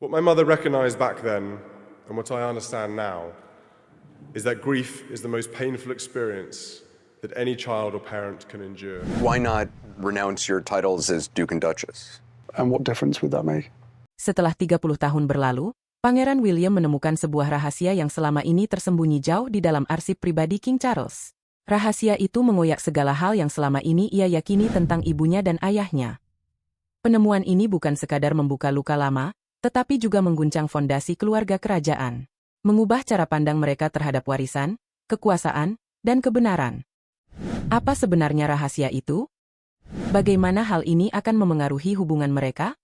What my mother recognized back then, and what I understand now, is that grief is the most painful experience that any child or parent can endure. Why not renounce your titles as Duke and Duchess? And what difference would that make? Setelah 30 tahun berlalu, Pangeran William menemukan sebuah rahasia yang selama ini tersembunyi jauh di dalam arsip pribadi King Charles. Rahasia itu mengoyak segala hal yang selama ini ia yakini tentang ibunya dan ayahnya. Penemuan ini bukan sekadar membuka luka lama, tetapi juga mengguncang fondasi keluarga kerajaan. Mengubah cara pandang mereka terhadap warisan, kekuasaan, dan kebenaran. Apa sebenarnya rahasia itu? Bagaimana hal ini akan memengaruhi hubungan mereka?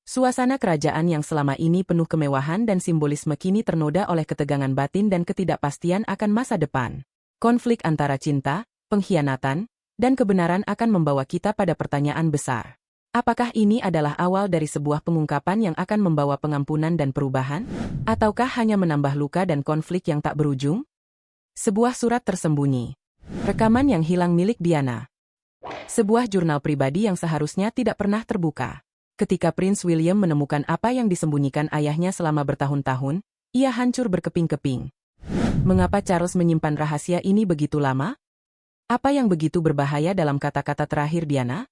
Suasana kerajaan yang selama ini penuh kemewahan dan simbolisme kini ternoda oleh ketegangan batin dan ketidakpastian akan masa depan. Konflik antara cinta, pengkhianatan, dan kebenaran akan membawa kita pada pertanyaan besar. Apakah ini adalah awal dari sebuah pengungkapan yang akan membawa pengampunan dan perubahan? Ataukah hanya menambah luka dan konflik yang tak berujung? Sebuah surat tersembunyi. Rekaman yang hilang milik Diana. Sebuah jurnal pribadi yang seharusnya tidak pernah terbuka. Ketika Prince William menemukan apa yang disembunyikan ayahnya selama bertahun-tahun, ia hancur berkeping-keping. Mengapa Charles menyimpan rahasia ini begitu lama? Apa yang begitu berbahaya dalam kata-kata terakhir Diana?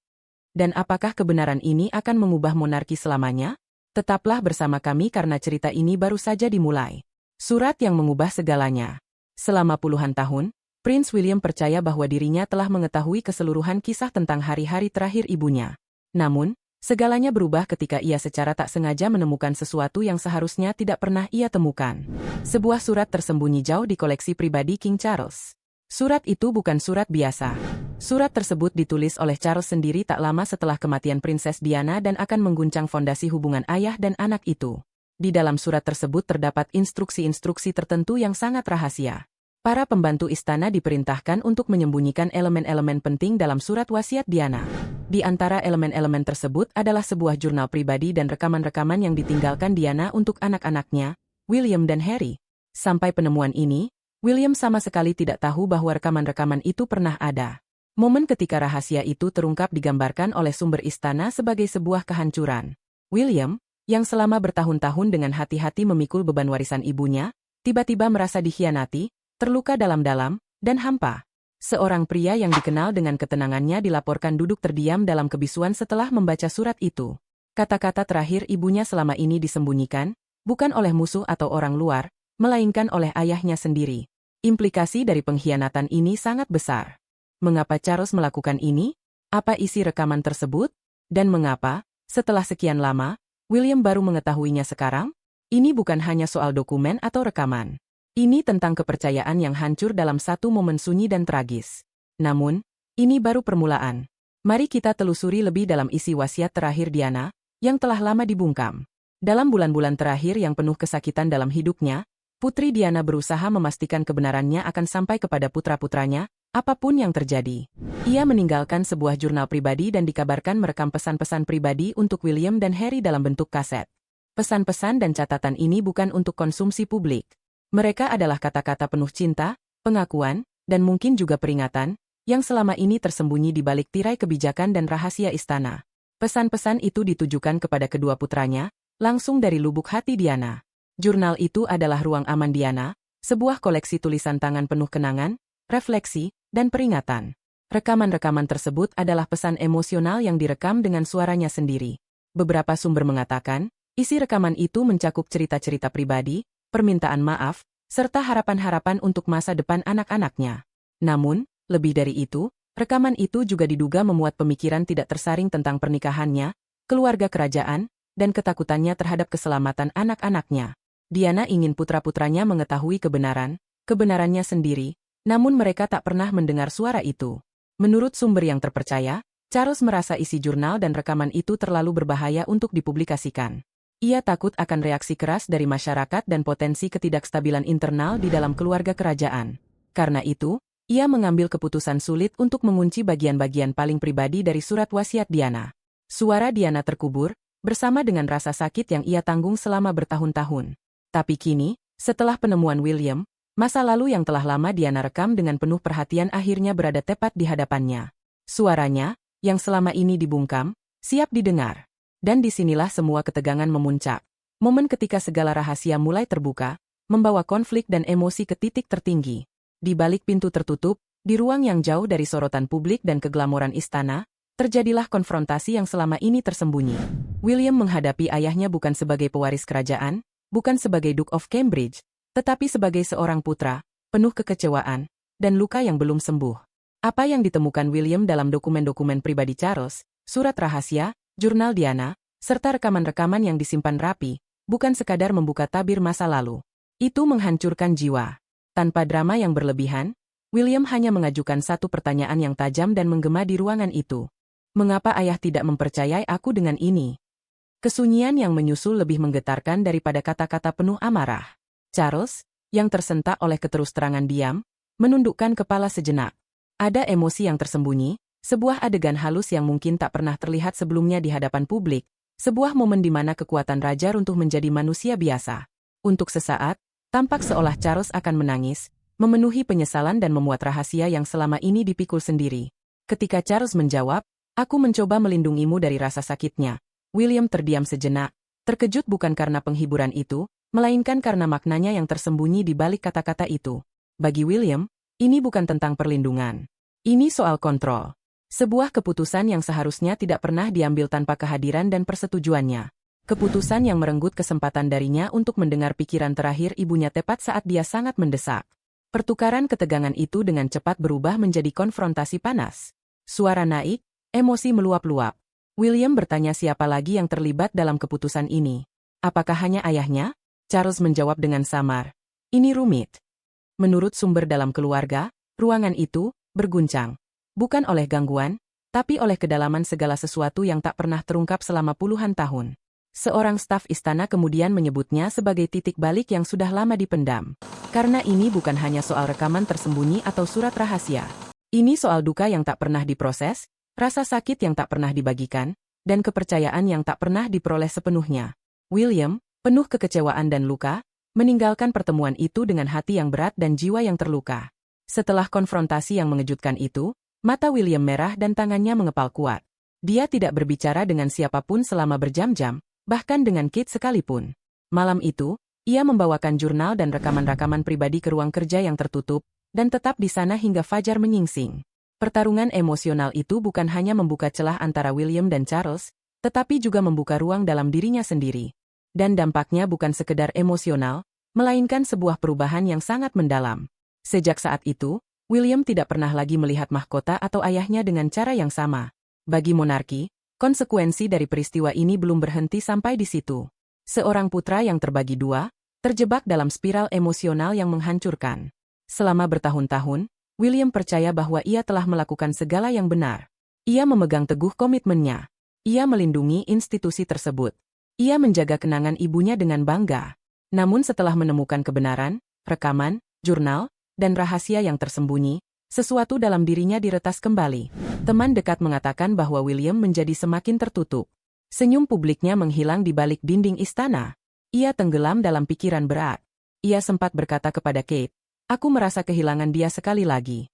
Dan apakah kebenaran ini akan mengubah monarki selamanya? Tetaplah bersama kami karena cerita ini baru saja dimulai. Surat yang mengubah segalanya. Selama puluhan tahun, Prince William percaya bahwa dirinya telah mengetahui keseluruhan kisah tentang hari-hari terakhir ibunya. Namun, segalanya berubah ketika ia secara tak sengaja menemukan sesuatu yang seharusnya tidak pernah ia temukan. Sebuah surat tersembunyi jauh di koleksi pribadi King Charles. Surat itu bukan surat biasa. Surat tersebut ditulis oleh Charles sendiri tak lama setelah kematian Princess Diana dan akan mengguncang fondasi hubungan ayah dan anak itu. Di dalam surat tersebut terdapat instruksi-instruksi tertentu yang sangat rahasia. Para pembantu istana diperintahkan untuk menyembunyikan elemen-elemen penting dalam surat wasiat Diana. Di antara elemen-elemen tersebut adalah sebuah jurnal pribadi dan rekaman-rekaman yang ditinggalkan Diana untuk anak-anaknya, William dan Harry. Sampai penemuan ini, William sama sekali tidak tahu bahwa rekaman-rekaman itu pernah ada. Momen ketika rahasia itu terungkap digambarkan oleh sumber istana sebagai sebuah kehancuran. William, yang selama bertahun-tahun dengan hati-hati memikul beban warisan ibunya, tiba-tiba merasa dikhianati, terluka dalam-dalam, dan hampa. Seorang pria yang dikenal dengan ketenangannya dilaporkan duduk terdiam dalam kebisuan setelah membaca surat itu. Kata-kata terakhir ibunya selama ini disembunyikan, bukan oleh musuh atau orang luar, melainkan oleh ayahnya sendiri. Implikasi dari pengkhianatan ini sangat besar. Mengapa Charles melakukan ini? Apa isi rekaman tersebut? Dan mengapa, setelah sekian lama, William baru mengetahuinya sekarang? Ini bukan hanya soal dokumen atau rekaman. Ini tentang kepercayaan yang hancur dalam satu momen sunyi dan tragis. Namun, ini baru permulaan. Mari kita telusuri lebih dalam isi wasiat terakhir Diana, yang telah lama dibungkam. Dalam bulan-bulan terakhir yang penuh kesakitan dalam hidupnya, Putri Diana berusaha memastikan kebenarannya akan sampai kepada putra-putranya, apapun yang terjadi. Ia meninggalkan sebuah jurnal pribadi dan dikabarkan merekam pesan-pesan pribadi untuk William dan Harry dalam bentuk kaset. Pesan-pesan dan catatan ini bukan untuk konsumsi publik. Mereka adalah kata-kata penuh cinta, pengakuan, dan mungkin juga peringatan, yang selama ini tersembunyi di balik tirai kebijakan dan rahasia istana. Pesan-pesan itu ditujukan kepada kedua putranya, langsung dari lubuk hati Diana. Jurnal itu adalah ruang aman Diana, sebuah koleksi tulisan tangan penuh kenangan, refleksi, dan peringatan. Rekaman-rekaman tersebut adalah pesan emosional yang direkam dengan suaranya sendiri. Beberapa sumber mengatakan, isi rekaman itu mencakup cerita-cerita pribadi, permintaan maaf, serta harapan-harapan untuk masa depan anak-anaknya. Namun, lebih dari itu, rekaman itu juga diduga memuat pemikiran tidak tersaring tentang pernikahannya, keluarga kerajaan, dan ketakutannya terhadap keselamatan anak-anaknya. Diana ingin putra-putranya mengetahui kebenarannya sendiri, namun mereka tak pernah mendengar suara itu. Menurut sumber yang terpercaya, Charles merasa isi jurnal dan rekaman itu terlalu berbahaya untuk dipublikasikan. Ia takut akan reaksi keras dari masyarakat dan potensi ketidakstabilan internal di dalam keluarga kerajaan. Karena itu, ia mengambil keputusan sulit untuk mengunci bagian-bagian paling pribadi dari surat wasiat Diana. Suara Diana terkubur, bersama dengan rasa sakit yang ia tanggung selama bertahun-tahun. Tapi kini, setelah penemuan William, masa lalu yang telah lama Diana rekam dengan penuh perhatian akhirnya berada tepat di hadapannya. Suaranya, yang selama ini dibungkam, siap didengar. Dan disinilah semua ketegangan memuncak. Momen ketika segala rahasia mulai terbuka, membawa konflik dan emosi ke titik tertinggi. Di balik pintu tertutup, di ruang yang jauh dari sorotan publik dan keglamoran istana, terjadilah konfrontasi yang selama ini tersembunyi. William menghadapi ayahnya bukan sebagai pewaris kerajaan, bukan sebagai Duke of Cambridge, tetapi sebagai seorang putra, penuh kekecewaan, dan luka yang belum sembuh. Apa yang ditemukan William dalam dokumen-dokumen pribadi Charles, surat rahasia, jurnal Diana, serta rekaman-rekaman yang disimpan rapi, bukan sekadar membuka tabir masa lalu. Itu menghancurkan jiwa. Tanpa drama yang berlebihan, William hanya mengajukan satu pertanyaan yang tajam dan menggema di ruangan itu. Mengapa ayah tidak mempercayai aku dengan ini? Kesunyian yang menyusul lebih menggetarkan daripada kata-kata penuh amarah. Charles, yang tersentak oleh keterus-terangan diam, menundukkan kepala sejenak. Ada emosi yang tersembunyi, sebuah adegan halus yang mungkin tak pernah terlihat sebelumnya di hadapan publik, sebuah momen di mana kekuatan raja runtuh menjadi manusia biasa. Untuk sesaat, tampak seolah Charles akan menangis, memenuhi penyesalan dan memuat rahasia yang selama ini dipikul sendiri. Ketika Charles menjawab, "Aku mencoba melindungimu dari rasa sakitnya." William terdiam sejenak, terkejut bukan karena penghiburan itu, melainkan karena maknanya yang tersembunyi di balik kata-kata itu. Bagi William, ini bukan tentang perlindungan. Ini soal kontrol. Sebuah keputusan yang seharusnya tidak pernah diambil tanpa kehadiran dan persetujuannya. Keputusan yang merenggut kesempatan darinya untuk mendengar pikiran terakhir ibunya tepat saat dia sangat mendesak. Pertukaran ketegangan itu dengan cepat berubah menjadi konfrontasi panas. Suara naik, emosi meluap-luap. William bertanya siapa lagi yang terlibat dalam keputusan ini. Apakah hanya ayahnya? Charles menjawab dengan samar. Ini rumit. Menurut sumber dalam keluarga, ruangan itu berguncang. Bukan oleh gangguan, tapi oleh kedalaman segala sesuatu yang tak pernah terungkap selama puluhan tahun. Seorang staf istana kemudian menyebutnya sebagai titik balik yang sudah lama dipendam. Karena ini bukan hanya soal rekaman tersembunyi atau surat rahasia. Ini soal duka yang tak pernah diproses, rasa sakit yang tak pernah dibagikan, dan kepercayaan yang tak pernah diperoleh sepenuhnya. William, penuh kekecewaan dan luka, meninggalkan pertemuan itu dengan hati yang berat dan jiwa yang terluka. Setelah konfrontasi yang mengejutkan itu, mata William merah dan tangannya mengepal kuat. Dia tidak berbicara dengan siapapun selama berjam-jam, bahkan dengan Kate sekalipun. Malam itu, ia membawakan jurnal dan rekaman-rekaman pribadi ke ruang kerja yang tertutup, dan tetap di sana hingga fajar menyingsing. Pertarungan emosional itu bukan hanya membuka celah antara William dan Charles, tetapi juga membuka ruang dalam dirinya sendiri. Dan dampaknya bukan sekedar emosional, melainkan sebuah perubahan yang sangat mendalam. Sejak saat itu, William tidak pernah lagi melihat mahkota atau ayahnya dengan cara yang sama. Bagi monarki, konsekuensi dari peristiwa ini belum berhenti sampai di situ. Seorang putra yang terbagi dua, terjebak dalam spiral emosional yang menghancurkan. Selama bertahun-tahun, William percaya bahwa ia telah melakukan segala yang benar. Ia memegang teguh komitmennya. Ia melindungi institusi tersebut. Ia menjaga kenangan ibunya dengan bangga. Namun setelah menemukan kebenaran, rekaman, jurnal, dan rahasia yang tersembunyi, sesuatu dalam dirinya diretas kembali. Teman dekat mengatakan bahwa William menjadi semakin tertutup. Senyum publiknya menghilang di balik dinding istana. Ia tenggelam dalam pikiran berat. Ia sempat berkata kepada Kate, "Aku merasa kehilangan dia sekali lagi."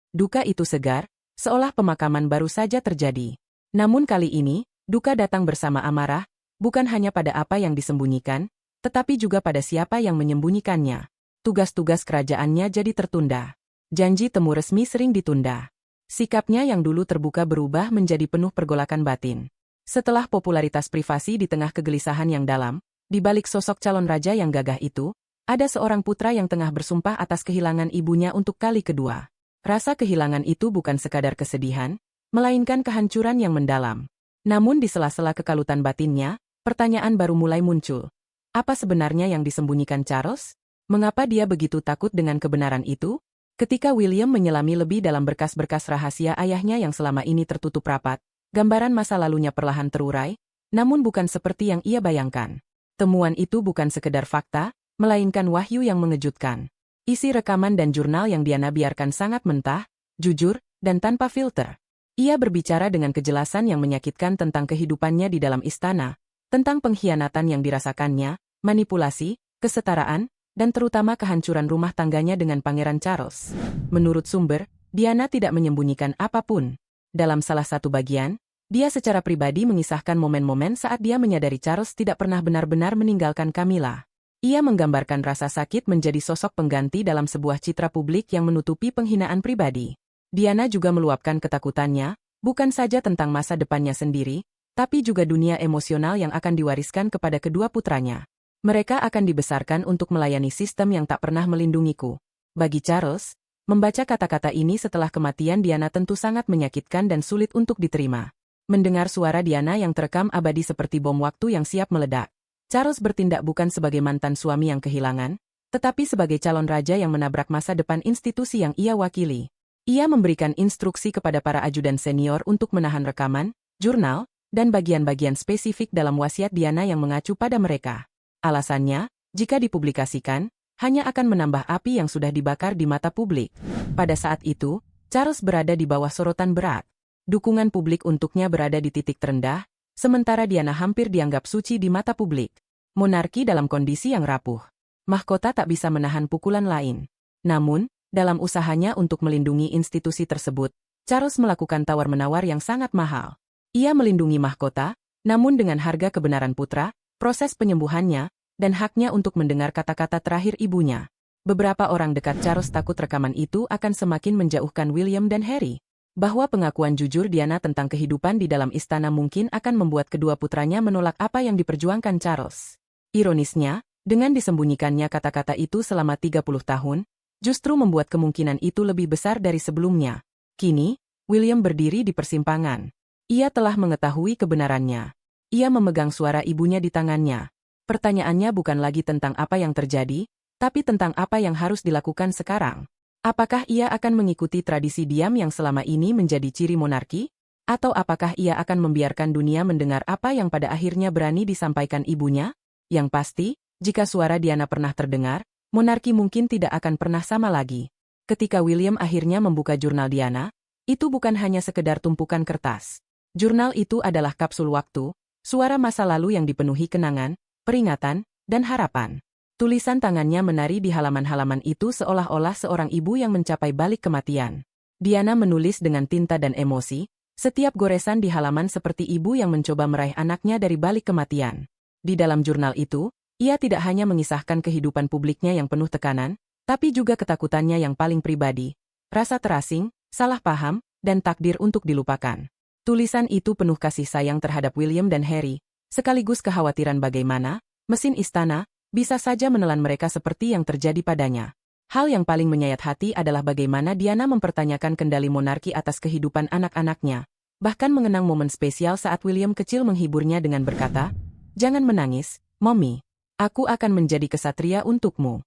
Duka itu segar, seolah pemakaman baru saja terjadi. Namun kali ini, duka datang bersama amarah, bukan hanya pada apa yang disembunyikan, tetapi juga pada siapa yang menyembunyikannya. Tugas-tugas kerajaannya jadi tertunda. Janji temu resmi sering ditunda. Sikapnya yang dulu terbuka berubah menjadi penuh pergolakan batin. Setelah popularitas privasi di tengah kegelisahan yang dalam, di balik sosok calon raja yang gagah itu, ada seorang putra yang tengah bersumpah atas kehilangan ibunya untuk kali kedua. Rasa kehilangan itu bukan sekadar kesedihan, melainkan kehancuran yang mendalam. Namun di sela-sela kekalutan batinnya, pertanyaan baru mulai muncul. Apa sebenarnya yang disembunyikan Charles? Mengapa dia begitu takut dengan kebenaran itu? Ketika William menyelami lebih dalam berkas-berkas rahasia ayahnya yang selama ini tertutup rapat, gambaran masa lalunya perlahan terurai, namun bukan seperti yang ia bayangkan. Temuan itu bukan sekedar fakta, melainkan wahyu yang mengejutkan. Isi rekaman dan jurnal yang Diana biarkan sangat mentah, jujur, dan tanpa filter. Ia berbicara dengan kejelasan yang menyakitkan tentang kehidupannya di dalam istana, tentang pengkhianatan yang dirasakannya, manipulasi, kesetaraan, dan terutama kehancuran rumah tangganya dengan Pangeran Charles. Menurut sumber, Diana tidak menyembunyikan apapun. Dalam salah satu bagian, Dia secara pribadi mengisahkan momen-momen saat dia menyadari Charles tidak pernah benar-benar meninggalkan Camilla. Ia menggambarkan rasa sakit menjadi sosok pengganti dalam sebuah citra publik yang menutupi penghinaan pribadi. Diana juga meluapkan ketakutannya, bukan saja tentang masa depannya sendiri, tapi juga dunia emosional yang akan diwariskan kepada kedua putranya. Mereka akan dibesarkan untuk melayani sistem yang tak pernah melindungiku. Bagi Charles, membaca kata-kata ini setelah kematian Diana tentu sangat menyakitkan dan sulit untuk diterima. Mendengar suara Diana yang terekam abadi seperti bom waktu yang siap meledak. Charles bertindak bukan sebagai mantan suami yang kehilangan, tetapi sebagai calon raja yang menabrak masa depan institusi yang ia wakili. Ia memberikan instruksi kepada para ajudan senior untuk menahan rekaman, jurnal, dan bagian-bagian spesifik dalam wasiat Diana yang mengacu pada mereka. Alasannya, jika dipublikasikan, hanya akan menambah api yang sudah dibakar di mata publik. Pada saat itu, Charles berada di bawah sorotan berat. Dukungan publik untuknya berada di titik terendah, sementara Diana hampir dianggap suci di mata publik. Monarki dalam kondisi yang rapuh. Mahkota tak bisa menahan pukulan lain. Namun, dalam usahanya untuk melindungi institusi tersebut, Charles melakukan tawar-menawar yang sangat mahal. Ia melindungi mahkota, namun dengan harga kebenaran putra, proses penyembuhannya, dan haknya untuk mendengar kata-kata terakhir ibunya. Beberapa orang dekat Charles takut rekaman itu akan semakin menjauhkan William dan Harry. Bahwa pengakuan jujur Diana tentang kehidupan di dalam istana mungkin akan membuat kedua putranya menolak apa yang diperjuangkan Charles. Ironisnya, dengan disembunyikannya kata-kata itu selama 30 tahun, justru membuat kemungkinan itu lebih besar dari sebelumnya. Kini, William berdiri di persimpangan. Ia telah mengetahui kebenarannya. Ia memegang suara ibunya di tangannya. Pertanyaannya bukan lagi tentang apa yang terjadi, tapi tentang apa yang harus dilakukan sekarang. Apakah ia akan mengikuti tradisi diam yang selama ini menjadi ciri monarki? Atau apakah ia akan membiarkan dunia mendengar apa yang pada akhirnya berani disampaikan ibunya? Yang pasti, jika suara Diana pernah terdengar, monarki mungkin tidak akan pernah sama lagi. Ketika William akhirnya membuka jurnal Diana, itu bukan hanya sekedar tumpukan kertas. Jurnal itu adalah kapsul waktu, suara masa lalu yang dipenuhi kenangan, peringatan, dan harapan. Tulisan tangannya menari di halaman-halaman itu seolah-olah seorang ibu yang mencapai balik kematian. Diana menulis dengan tinta dan emosi, setiap goresan di halaman seperti ibu yang mencoba meraih anaknya dari balik kematian. Di dalam jurnal itu, ia tidak hanya mengisahkan kehidupan publiknya yang penuh tekanan, tapi juga ketakutannya yang paling pribadi, rasa terasing, salah paham, dan takdir untuk dilupakan. Tulisan itu penuh kasih sayang terhadap William dan Harry, sekaligus kekhawatiran bagaimana mesin istana bisa saja menelan mereka seperti yang terjadi padanya. Hal yang paling menyayat hati adalah bagaimana Diana mempertanyakan kendali monarki atas kehidupan anak-anaknya, bahkan mengenang momen spesial saat William kecil menghiburnya dengan berkata, "Jangan menangis, Mommy. Aku akan menjadi kesatria untukmu."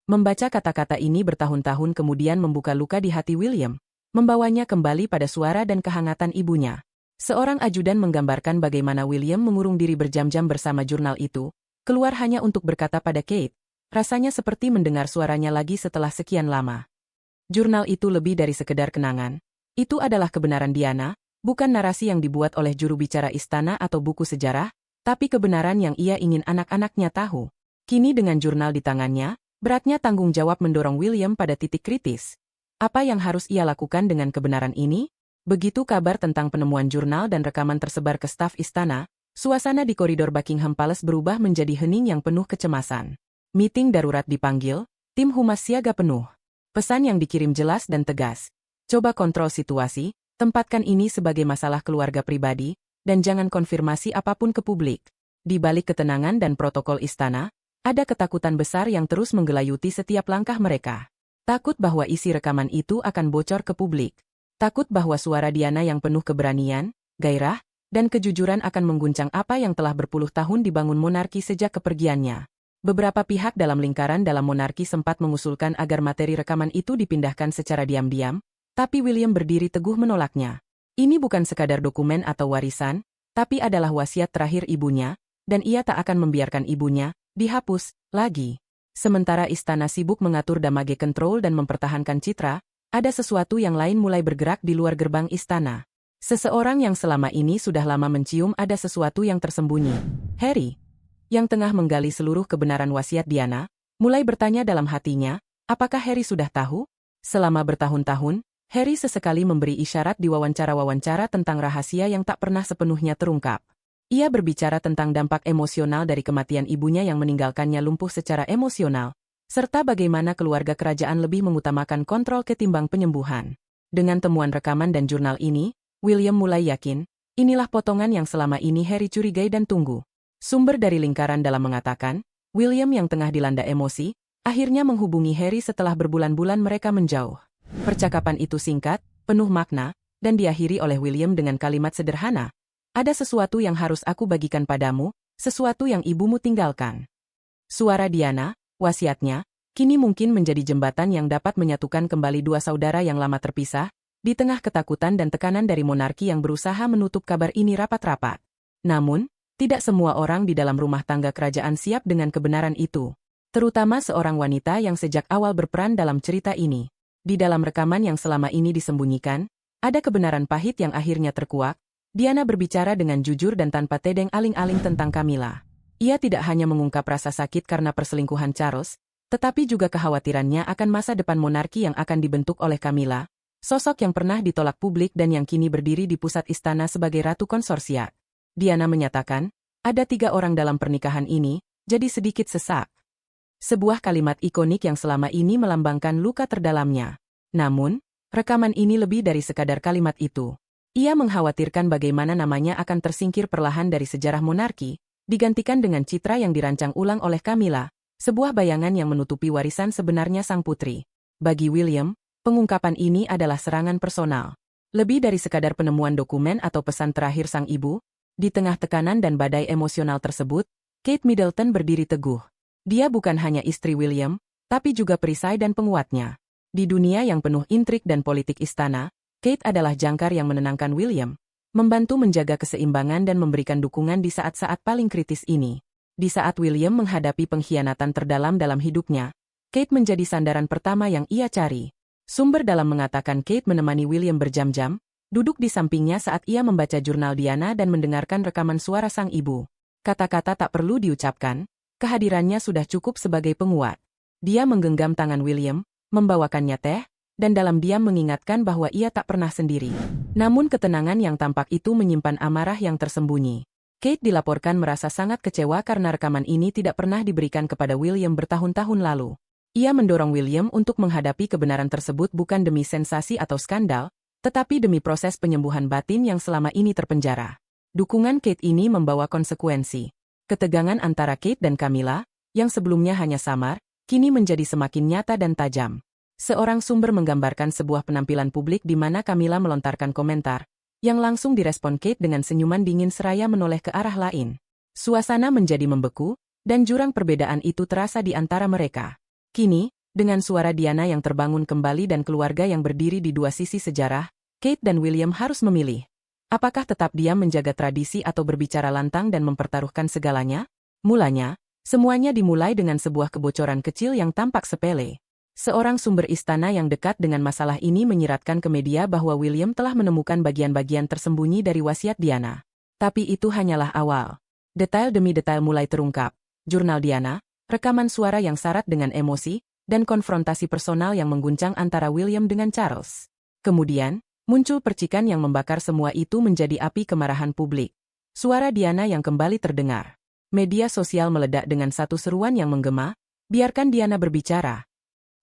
Membaca kata-kata ini bertahun-tahun kemudian membuka luka di hati William, membawanya kembali pada suara dan kehangatan ibunya. Seorang ajudan menggambarkan bagaimana William mengurung diri berjam-jam bersama jurnal itu, keluar hanya untuk berkata pada Kate, rasanya seperti mendengar suaranya lagi setelah sekian lama. Jurnal itu lebih dari sekedar kenangan. Itu adalah kebenaran Diana, bukan narasi yang dibuat oleh juru bicara istana atau buku sejarah, tapi kebenaran yang ia ingin anak-anaknya tahu. Kini dengan jurnal di tangannya, beratnya tanggung jawab mendorong William pada titik kritis. Apa yang harus ia lakukan dengan kebenaran ini? Begitu kabar tentang penemuan jurnal dan rekaman tersebar ke staf istana, suasana di koridor Buckingham Palace berubah menjadi hening yang penuh kecemasan. Meeting darurat dipanggil, tim humas siaga penuh. Pesan yang dikirim jelas dan tegas. Coba kontrol situasi, tempatkan ini sebagai masalah keluarga pribadi, dan jangan konfirmasi apapun ke publik. Di balik ketenangan dan protokol istana, ada ketakutan besar yang terus menggelayuti setiap langkah mereka. Takut bahwa isi rekaman itu akan bocor ke publik. Takut bahwa suara Diana yang penuh keberanian, gairah, dan kejujuran akan mengguncang apa yang telah berpuluh tahun dibangun monarki sejak kepergiannya. Beberapa pihak dalam lingkaran dalam monarki sempat mengusulkan agar materi rekaman itu dipindahkan secara diam-diam, tapi William berdiri teguh menolaknya. Ini bukan sekadar dokumen atau warisan, tapi adalah wasiat terakhir ibunya, dan ia tak akan membiarkan ibunya dihapus lagi. Sementara istana sibuk mengatur damage control dan mempertahankan citra, ada sesuatu yang lain mulai bergerak di luar gerbang istana. Seseorang yang selama ini sudah lama mencium ada sesuatu yang tersembunyi. Harry, yang tengah menggali seluruh kebenaran wasiat Diana, mulai bertanya dalam hatinya, apakah Harry sudah tahu? Selama bertahun-tahun, Harry sesekali memberi isyarat di wawancara-wawancara tentang rahasia yang tak pernah sepenuhnya terungkap. Ia berbicara tentang dampak emosional dari kematian ibunya yang meninggalkannya lumpuh secara emosional, serta bagaimana keluarga kerajaan lebih mengutamakan kontrol ketimbang penyembuhan. Dengan temuan rekaman dan jurnal ini, William mulai yakin, inilah potongan yang selama ini Harry curigai dan tunggu. Sumber dari lingkaran dalam mengatakan, William yang tengah dilanda emosi, akhirnya menghubungi Harry setelah berbulan-bulan mereka menjauh. Percakapan itu singkat, penuh makna, dan diakhiri oleh William dengan kalimat sederhana. Ada sesuatu yang harus aku bagikan padamu, sesuatu yang ibumu tinggalkan. Suara Diana, wasiatnya, kini mungkin menjadi jembatan yang dapat menyatukan kembali dua saudara yang lama terpisah, di tengah ketakutan dan tekanan dari monarki yang berusaha menutup kabar ini rapat-rapat. Namun, tidak semua orang di dalam rumah tangga kerajaan siap dengan kebenaran itu. Terutama seorang wanita yang sejak awal berperan dalam cerita ini. Di dalam rekaman yang selama ini disembunyikan, ada kebenaran pahit yang akhirnya terkuak. Diana berbicara dengan jujur dan tanpa tedeng aling-aling tentang Camilla. Ia tidak hanya mengungkap rasa sakit karena perselingkuhan Charles, tetapi juga kekhawatirannya akan masa depan monarki yang akan dibentuk oleh Camilla, sosok yang pernah ditolak publik dan yang kini berdiri di pusat istana sebagai ratu konsorsiat. Diana menyatakan, ada 3 orang dalam pernikahan ini, jadi sedikit sesak. Sebuah kalimat ikonik yang selama ini melambangkan luka terdalamnya. Namun, rekaman ini lebih dari sekadar kalimat itu. Ia mengkhawatirkan bagaimana namanya akan tersingkir perlahan dari sejarah monarki, digantikan dengan citra yang dirancang ulang oleh Camilla, sebuah bayangan yang menutupi warisan sebenarnya sang putri. Bagi William, pengungkapan ini adalah serangan personal. Lebih dari sekadar penemuan dokumen atau pesan terakhir sang ibu, di tengah tekanan dan badai emosional tersebut, Kate Middleton berdiri teguh. Dia bukan hanya istri William, tapi juga perisai dan penguatnya. Di dunia yang penuh intrik dan politik istana, Kate adalah jangkar yang menenangkan William, membantu menjaga keseimbangan dan memberikan dukungan di saat-saat paling kritis ini. Di saat William menghadapi pengkhianatan terdalam dalam hidupnya, Kate menjadi sandaran pertama yang ia cari. Sumber dalam mengatakan Kate menemani William berjam-jam, duduk di sampingnya saat ia membaca jurnal Diana dan mendengarkan rekaman suara sang ibu. Kata-kata tak perlu diucapkan, kehadirannya sudah cukup sebagai penguat. Dia menggenggam tangan William, membawakannya teh, dan dalam diam mengingatkan bahwa ia tak pernah sendiri. Namun ketenangan yang tampak itu menyimpan amarah yang tersembunyi. Kate dilaporkan merasa sangat kecewa karena rekaman ini tidak pernah diberikan kepada William bertahun-tahun lalu. Ia mendorong William untuk menghadapi kebenaran tersebut bukan demi sensasi atau skandal, tetapi demi proses penyembuhan batin yang selama ini terpenjara. Dukungan Kate ini membawa konsekuensi. Ketegangan antara Kate dan Camilla, yang sebelumnya hanya samar, kini menjadi semakin nyata dan tajam. Seorang sumber menggambarkan sebuah penampilan publik di mana Camilla melontarkan komentar, yang langsung direspon Kate dengan senyuman dingin seraya menoleh ke arah lain. Suasana menjadi membeku, dan jurang perbedaan itu terasa di antara mereka. Kini, dengan suara Diana yang terbangun kembali dan keluarga yang berdiri di dua sisi sejarah, Kate dan William harus memilih. Apakah tetap diam menjaga tradisi atau berbicara lantang dan mempertaruhkan segalanya? Mulanya, semuanya dimulai dengan sebuah kebocoran kecil yang tampak sepele. Seorang sumber istana yang dekat dengan masalah ini menyiratkan ke media bahwa William telah menemukan bagian-bagian tersembunyi dari wasiat Diana. Tapi itu hanyalah awal. Detail demi detail mulai terungkap. Jurnal Diana, rekaman suara yang syarat dengan emosi, dan konfrontasi personal yang mengguncang antara William dengan Charles. Kemudian, muncul percikan yang membakar semua itu menjadi api kemarahan publik. Suara Diana yang kembali terdengar. Media sosial meledak dengan satu seruan yang menggema, biarkan Diana berbicara.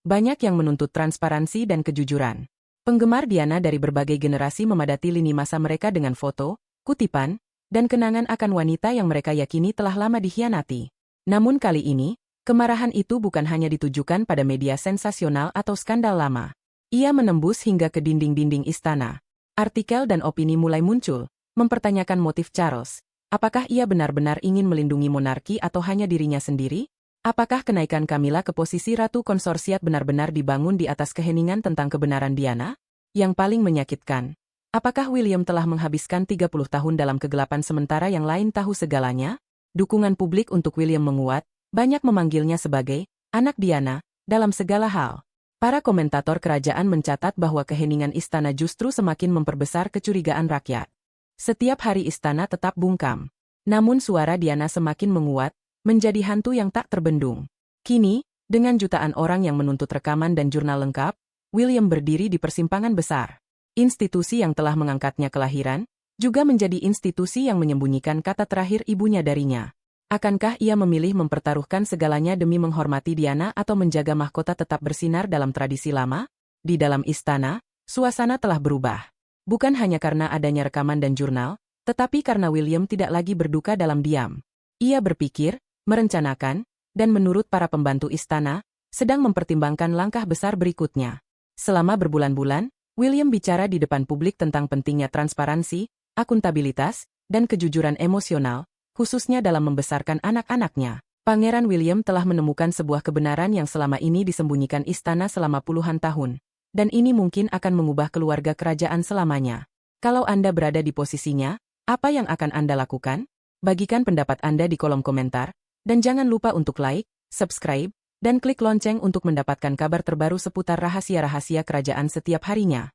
Banyak yang menuntut transparansi dan kejujuran. Penggemar Diana dari berbagai generasi memadati lini masa mereka dengan foto, kutipan, dan kenangan akan wanita yang mereka yakini telah lama dikhianati. Namun kali ini, kemarahan itu bukan hanya ditujukan pada media sensasional atau skandal lama. Ia menembus hingga ke dinding-dinding istana. Artikel dan opini mulai muncul, mempertanyakan motif Charles. Apakah ia benar-benar ingin melindungi monarki atau hanya dirinya sendiri? Apakah kenaikan Camilla ke posisi ratu konsorsiat benar-benar dibangun di atas keheningan tentang kebenaran Diana? Yang paling menyakitkan, apakah William telah menghabiskan 30 tahun dalam kegelapan sementara yang lain tahu segalanya? Dukungan publik untuk William menguat, banyak memanggilnya sebagai anak Diana dalam segala hal. Para komentator kerajaan mencatat bahwa keheningan istana justru semakin memperbesar kecurigaan rakyat. Setiap hari istana tetap bungkam. Namun suara Diana semakin menguat, menjadi hantu yang tak terbendung. Kini, dengan jutaan orang yang menuntut rekaman dan jurnal lengkap, William berdiri di persimpangan besar. Institusi yang telah mengangkatnya kelahiran, juga menjadi institusi yang menyembunyikan kata terakhir ibunya darinya. Akankah ia memilih mempertaruhkan segalanya demi menghormati Diana atau menjaga mahkota tetap bersinar dalam tradisi lama? Di dalam istana, suasana telah berubah. Bukan hanya karena adanya rekaman dan jurnal, tetapi karena William tidak lagi berduka dalam diam. Ia berpikir, merencanakan, dan menurut para pembantu istana, sedang mempertimbangkan langkah besar berikutnya. Selama berbulan-bulan, William bicara di depan publik tentang pentingnya transparansi, akuntabilitas, dan kejujuran emosional, khususnya dalam membesarkan anak-anaknya. Pangeran William telah menemukan sebuah kebenaran yang selama ini disembunyikan istana selama puluhan tahun. Dan ini mungkin akan mengubah keluarga kerajaan selamanya. Kalau Anda berada di posisinya, apa yang akan Anda lakukan? Bagikan pendapat Anda di kolom komentar, dan jangan lupa untuk like, subscribe, dan klik lonceng untuk mendapatkan kabar terbaru seputar rahasia-rahasia kerajaan setiap harinya.